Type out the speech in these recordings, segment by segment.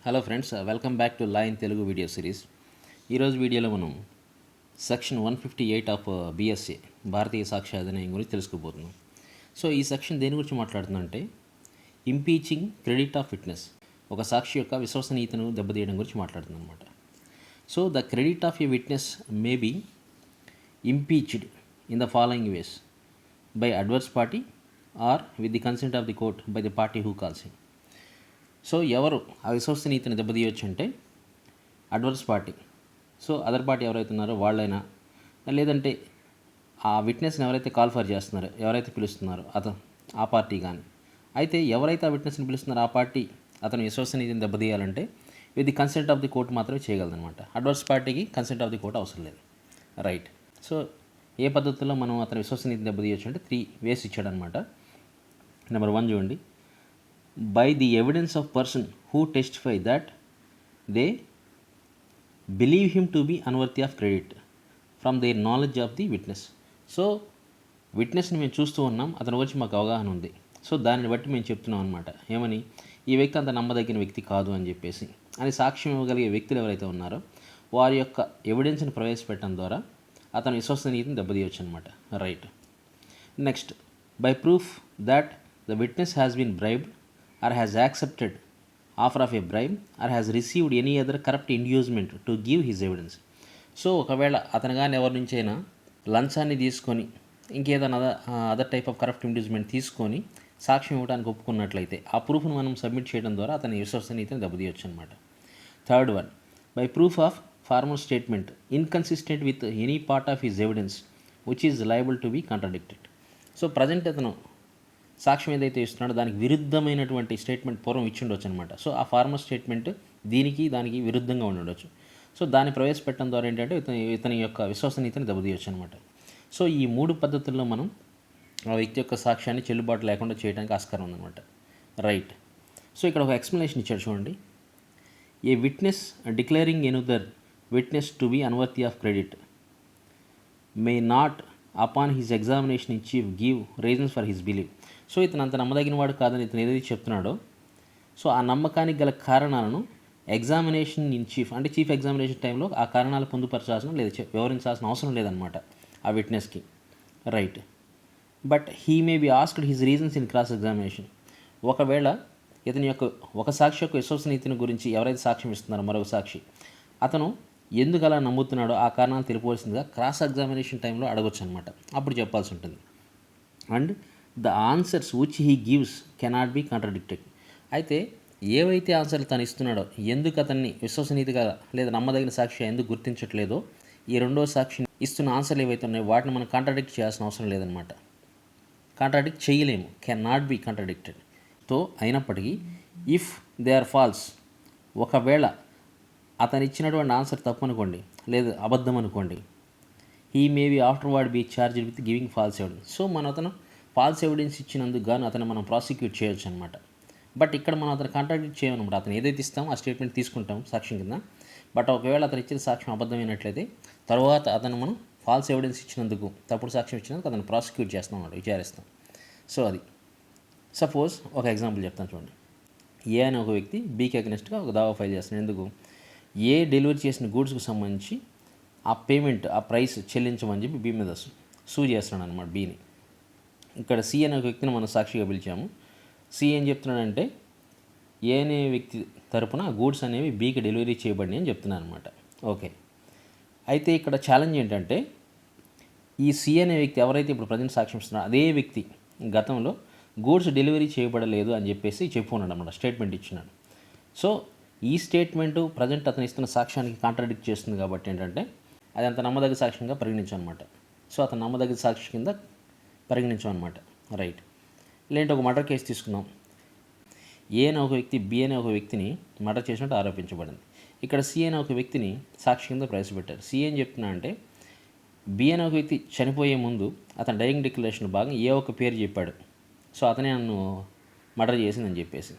Hello friends, welcome back to law in Telugu video series. ఈరోజు వీడియోలో మనం section 158 of BSA Bharatiya Sakshya Adhiniyam గురించి తెలుసుకోబోతున్నాం. సో ఈ సెక్షన్ దేని గురించి మాట్లాడుతుందంటే ఇంపీచింగ్ క్రెడిట్ ఆఫ్ విట్నెస్, ఒక సాక్షి యొక్క విశ్వసనీయతను దెబ్బతీయడం గురించి మాట్లాడుతుంది అనమాట. So the credit of a witness may be impeached in the following ways: by adverse party or with the consent of the court by the party who calls him. So ఎవరు ఆ విశ్వసనీయతని దెబ్బతీయవచ్చు అంటే adverse party, so other party ఎవరైతే ఉన్నారో వాళ్ళైనా, లేదంటే ఆ విట్నెస్ని ఎవరైతే call for చేస్తున్నారో, ఎవరైతే పిలుస్తున్నారో ఆ పార్టీ కానీ. అయితే ఎవరైతే ఆ విట్నెస్ని పిలుస్తున్నారో ఆ పార్టీ అతని విశ్వసనీయతని దెబ్బతీయాలంటే with the consent of the court మాత్రమే చేయగలదనమాట. అడ్వర్స్ పార్టీకి కన్సెంట్ ఆఫ్ ది కోర్ట్ అవసరం లేదు. రైట్. సో ఏ పద్ధతుల్లో మనం అతని విశ్వసనీయతని దెబ్బతీయచ్చు అంటే 3 వేస్ ఇచ్చాడనమాట. నెంబర్ 1 చూడండి: by the evidence of person who testify that they believe him to be unworthy of credit from their knowledge of the witness. So విట్నెస్ని మేము చూస్తూ ఉన్నాం, అతని గురించి మాకు అవగాహన ఉంది, సో దానిని బట్టి మేము చెప్తున్నాం అనమాట. ఏమని? ఈ వ్యక్తి అంత నమ్మదగిన వ్యక్తి కాదు అని చెప్పేసి అని సాక్ష్యం ఇవ్వగలిగే వ్యక్తులు ఎవరైతే ఉన్నారో వారి యొక్క ఎవిడెన్స్ని ప్రవేశపెట్టడం ద్వారా అతని విశ్వసనీయతను దెబ్బతీయవచ్చు అనమాట. Right. Next, by proof that the witness has been bribed or has accepted offer of a bribe or has received any other corrupt inducement to give his evidence. So ఒకవేళ అతను కానీ ఎవరి నుంచైనా లంచాన్ని తీసుకొని ఇంకేదైనా other type of corrupt inducement తీసుకొని సాక్ష్యం ఇవ్వడానికి ఒప్పుకున్నట్లయితే ఆ ప్రూఫ్ను మనం సబ్మిట్ చేయడం ద్వారా అతని విశ్వసనీయతను దెబ్బతీయవచ్చు అనమాట. Third one: by proof of formal statement inconsistent with any part of his evidence which is liable to be contradicted. So present అతను సాక్ష్యం ఏదైతే ఇస్తున్నాడో దానికి విరుద్ధమైనటువంటి స్టేట్మెంట్ పూర్వం ఇచ్చి ఉండొచ్చు అనమాట. సో ఆ ఫార్మల్ స్టేట్మెంట్ దానికి విరుద్ధంగా ఉండొచ్చు. సో దాన్ని ప్రవేశపెట్టడం ద్వారా ఏంటంటే ఇతని యొక్క విశ్వసనీయతని దెబ్బతీయవచ్చు అనమాట. సో ఈ 3 పద్ధతుల్లో మనం ఆ వ్యక్తి యొక్క సాక్ష్యాన్ని చెల్లుబాటు లేకుండా చేయడానికి ఆస్కారం ఉందన్నమాట. రైట్. సో ఇక్కడ ఒక ఎక్స్ప్లెనేషన్ ఇచ్చాడు చూడండి: a witness declaring another witness to be unworthy of credit may not upon his examination in chief give reasons for his belief. So ఇతను అంత నమ్మదగిన వాడు కాదని ఇతను ఏదైతే చెప్తున్నాడో, సో ఆ నమ్మకానికి గల కారణాలను ఎగ్జామినేషన్ ఇన్ చీఫ్ అంటే చీఫ్ ఎగ్జామినేషన్ టైంలో ఆ కారణాలు పొందుపరచాల్సిన లేదా వివరించాల్సిన అవసరం లేదనమాట ఆ విట్నెస్కి. Right. But he may be asked his reasons in cross examination. ఒకవేళ ఇతని యొక్క ఒక సాక్షి యొక్క విశ్వసనీయతని గురించి ఎవరైతే సాక్ష్యం ఇస్తున్నారో మరొక సాక్షి, అతను ఎందుకు అలా నమ్ముతున్నాడో ఆ కారణాలు తెలిపవలసిందిగా క్రాస్ ఎగ్జామినేషన్ టైంలో అడగొచ్చు అనమాట. అప్పుడు చెప్పాల్సి ఉంటుంది. And the answers which he gives cannot be contradicted. అయితే ఏవైతే ఆన్సర్లు తను ఇస్తున్నాడో, ఎందుకు అతన్ని విశ్వసనీయతగా లేదా నమ్మదగిన సాక్షి ఎందుకు గుర్తించట్లేదో, ఈ రెండో సాక్షి ఇస్తున్న ఆన్సర్లు ఏవైతే ఉన్నాయో వాటిని మనం కాంట్రాడిక్ట్ చేయాల్సిన అవసరం లేదనమాట. కాంట్రాడిక్ట్ చేయలేము, కెన్ నాట్ బీ కాంట్రాడిక్టెడ్. తో అయినప్పటికీ ఇఫ్ దే ఆర్ ఫాల్స్, ఒకవేళ అతను ఇచ్చినటువంటి ఆన్సర్ తప్పు అనుకోండి లేదా అబద్ధం అనుకోండి, he may be afterward be charged with giving false evidence. So అతను ఫాల్స్ ఎవిడెన్స్ ఇచ్చినందుకు గాను అతను మనం ప్రాసిక్యూట్ చేయొచ్చు అనమాట. బట్ ఇక్కడ మనం అతను కాంట్రాడిక్ట్ చేయమన్నమాట. అతను ఏదైతే ఇస్తామో ఆ స్టేట్మెంట్ తీసుకుంటాం సాక్ష్యం కింద. బట్ ఒకవేళ అతను ఇచ్చిన సాక్ష్యం అబద్ధమైనట్లయితే తర్వాత అతను మనం ఫాల్స్ ఎవిడెన్స్ ఇచ్చినందుకు, తప్పుడు సాక్ష్యం ఇచ్చినందుకు అతను ప్రాసిక్యూట్ చేస్తాం అన్నమాట, విచారిస్తాం. సో అది సపోజ్ ఒక ఎగ్జాంపుల్ చెప్తాను చూడండి. ఏ అనే ఒక వ్యక్తి బీకి అగెనిస్ట్గా ఒక దావా ఫైల్ చేస్తాను. ఎందుకు? ఏ డెలివరీ చేసిన గూడ్స్కి సంబంధించి ఆ పేమెంట్, ఆ ప్రైస్ చెల్లించమని చెప్పి బీ మీద సూ చేస్తున్నాడు అనమాట బీని. ఇక్కడ సి అనే ఒక వ్యక్తిని మనం సాక్షిగా పిలిచాము. సి ఏం చెప్తున్నాడంటే ఏ అనే వ్యక్తి తరపున గూడ్స్ అనేవి బీకి డెలివరీ చేయబడి అని చెప్తున్నాను అనమాట. ఓకే. అయితే ఇక్కడ ఛాలెంజ్ ఏంటంటే ఈ సి అనే వ్యక్తి ఎవరైతే ఇప్పుడు ప్రజెంట్ సాక్ష్యం ఇస్తున్నారో అదే వ్యక్తి గతంలో గూడ్స్ డెలివరీ చేయబడలేదు అని చెప్పేసి చెప్పుకున్నాడు అనమాట, స్టేట్మెంట్ ఇచ్చినాడు. సో ఈ స్టేట్మెంటు ప్రజెంట్ అతను ఇస్తున్న సాక్ష్యానికి కాంట్రాడిక్ట్ చేస్తుంది కాబట్టి ఏంటంటే అది అంత నమ్మదగ్గ సాక్ష్యంగా పరిగణించమన్నమాట. సో అతను నమ్మదగ్గ సాక్షి కింద పరిగణించమన్నమాట. రైట్. లేదంటే ఒక మర్డర్ కేసు తీసుకుందాం. ఏ అనే ఒక వ్యక్తి బి అనే ఒక వ్యక్తిని మర్డర్ చేసినట్టు ఆరోపించబడింది. ఇక్కడ సి అనే ఒక వ్యక్తిని సాక్షి కింద ప్రవేశపెట్టారు. సి ఏం చెప్తున్నా అంటే బి అనే ఒక వ్యక్తి చనిపోయే ముందు అతని డైయింగ్ డిక్లరేషన్ భాగంగా ఏ ఒక పేరు చెప్పాడు, సో అతనే నన్ను మర్డర్ చేసిందని చెప్పేసి.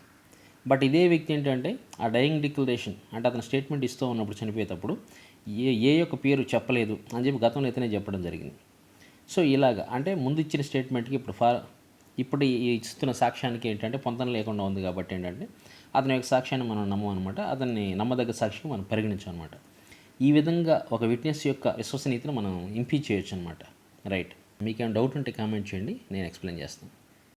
బట్ ఇదే వ్యక్తి ఏంటంటే ఆ డైయింగ్ డిక్లరేషన్ అంటే అతను స్టేట్మెంట్ ఇస్తూ ఉన్నప్పుడు చనిపోయేటప్పుడు ఏ యొక్క పేరు చెప్పలేదు అని చెప్పి గతంలో ఇతనే చెప్పడం జరిగింది. సో ఇలాగా అంటే ముందు ఇచ్చిన స్టేట్మెంట్కి ఇప్పుడు ఇస్తున్న సాక్ష్యానికి ఏంటంటే పొంతన లేకుండా ఉంది కాబట్టి ఏంటంటే అతని యొక్క సాక్ష్యాన్ని మనం నమ్మం అనమాట. అతన్ని నమ్మదగ్గ సాక్షిగా మనం పరిగణించాం అనమాట. ఈ విధంగా ఒక విట్నెస్ యొక్క విశ్వసనీయతను మనం ఇంపీచ్ చేయొచ్చు అనమాట. రైట్. మీకేమైనా డౌట్ ఉంటే కామెంట్ చేయండి, నేను ఎక్స్ప్లెయిన్ చేస్తాను.